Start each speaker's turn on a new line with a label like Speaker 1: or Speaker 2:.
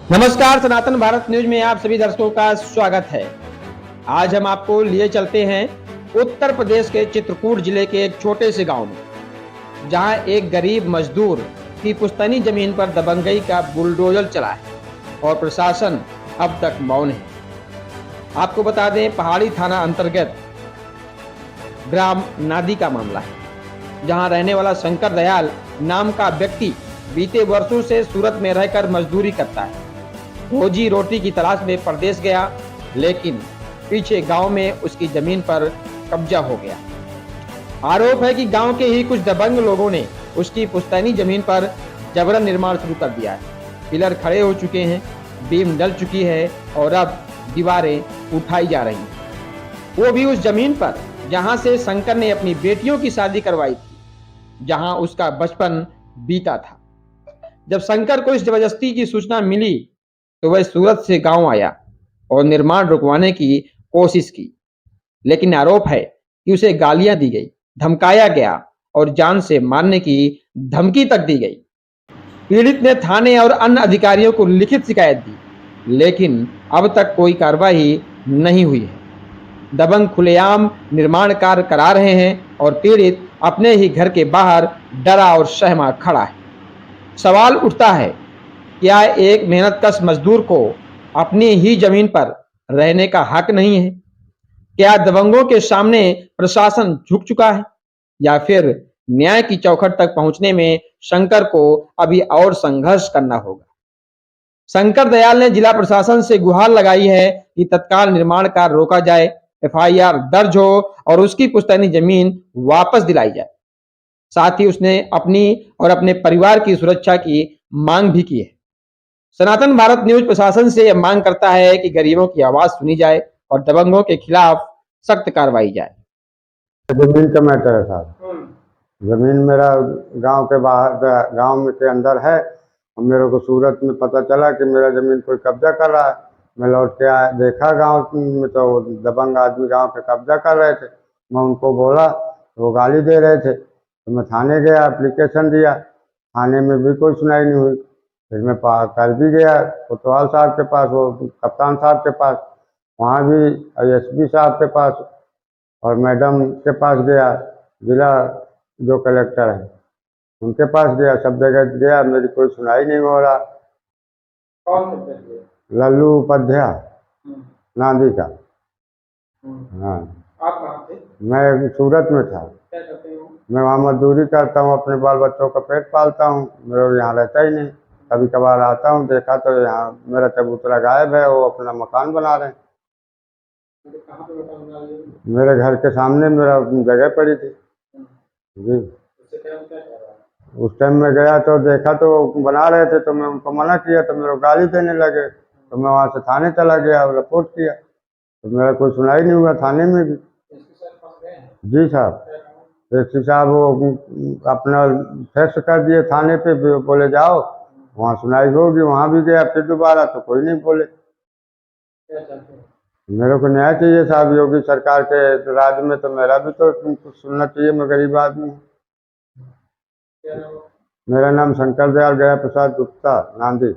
Speaker 1: नमस्कार, सनातन भारत न्यूज में आप सभी दर्शकों का स्वागत है। आज हम आपको लिए चलते हैं उत्तर प्रदेश के चित्रकूट जिले के एक छोटे से गांव में, जहां एक गरीब मजदूर की पुश्तैनी जमीन पर दबंगई का बुलडोजर चला है और प्रशासन अब तक मौन है। आपको बता दें, पहाड़ी थाना अंतर्गत ग्राम नादी का मामला है, जहां रहने वाला शंकर दयाल नाम का व्यक्ति बीते वर्षों से सूरत में रहकर मजदूरी करता है। रोजी रोटी की तलाश में प्रदेश गया, लेकिन पीछे गांव में उसकी जमीन पर कब्जा हो गया। आरोप है कि गांव के ही कुछ दबंग लोगों ने उसकी पुश्तैनी जमीन पर जबरन निर्माण शुरू कर दिया है। पिलर खड़े हो चुके हैं, बीम डल चुकी है और अब दीवारें उठाई जा रही हैं। वो भी उस जमीन पर जहां से शंकर ने अपनी बेटियों की शादी करवाई थी, जहां उसका बचपन बीता था। जब शंकर को इस जबरदस्ती की सूचना मिली तो वह सूरत से गांव आया और निर्माण रुकवाने की कोशिश की, लेकिन आरोप है कि उसे गालियां दी गई, धमकाया गया और जान से मारने की धमकी तक दी गई। पीड़ित ने थाने और अन्य अधिकारियों को लिखित शिकायत दी, लेकिन अब तक कोई कार्रवाई नहीं हुई है। दबंग खुलेआम निर्माण कार्य करा रहे हैं और पीड़ित अपने ही घर के बाहर डरा और सहमा खड़ा है। सवाल उठता है, क्या एक मेहनतकश मजदूर को अपनी ही जमीन पर रहने का हक नहीं है? क्या दबंगों के सामने प्रशासन झुक चुका है, या फिर न्याय की चौखट तक पहुंचने में शंकर को अभी और संघर्ष करना होगा? शंकर दयाल ने जिला प्रशासन से गुहार लगाई है कि तत्काल निर्माण कार्य रोका जाए, एफआईआर दर्ज हो और उसकी पुश्तैनी जमीन वापस दिलाई जाए। साथ ही उसने अपनी और अपने परिवार की सुरक्षा की मांग भी की है। सनातन भारत न्यूज प्रशासन से यह मांग करता है कि गरीबों की आवाज सुनी जाए और दबंगों के खिलाफ सख्त कार्रवाई जाए।
Speaker 2: जमीन का मैटर है साहब। जमीन मेरा गांव के बाहर, गांव में के अंदर है और मेरे को सूरत में पता चला कि मेरा जमीन कोई कब्जा कर रहा है। मैं लौट के आया, देखा गांव में तो दबंग आदमी गांव पे कब्जा कर रहे थे। मैं उनको बोला, वो गाली दे रहे थे, तो मैं थाने गया, एप्लीकेशन दिया। थाने में भी कोई सुनाई नहीं हुई। फिर मैं कर भी गया कोतवाल साहब के पास, वो कप्तान साहब के पास, वहाँ भी एसपी साहब के पास और मैडम के पास गया, जिला जो कलेक्टर है उनके पास गया, सब जगह गया, मेरी कोई सुनाई नहीं हो रहा। लल्लू उपाध्याय नांदी का। हाँ,
Speaker 1: आप कहाँ थे?
Speaker 2: मैं सूरत में था।
Speaker 1: क्या करते हो?
Speaker 2: मैं वहाँ मजदूरी करता हूँ, अपने बाल बच्चों का पेट पालता हूँ। मेरा यहाँ रहता ही नहीं। कभी कभार आता हूँ, देखा तो यहाँ मेरा चबूतरा गायब है, वो अपना मकान बना रहे हैं।
Speaker 1: कहाँ पे मकान बना रहे हो?
Speaker 2: मेरे घर के सामने मेरा जगह पड़ी थी जी। उस टाइम में गया तो देखा तो बना रहे थे, तो मैं उनको मना किया तो मेरे को गाली देने लगे। तो मैं वहाँ से थाने चला गया और रिपोर्ट किया, तो मेरा कोई सुनाई नहीं हुआ थाने में भी। जी साहब, एसपी साहब वो अपना फैक्स कर दिए थाने पे, बोले जाओ वहाँ सुनाई होगी। वहाँ भी गया फिर दोबारा, तो कोई नहीं बोले। मेरे को न्याय चाहिए साहब। योगी सरकार के राज में तो मेरा भी तो कुछ सुनना चाहिए। मैं गरीब आदमी हूँ। मेरा नाम शंकर दयाल गया प्रसाद गुप्ता, नांदी।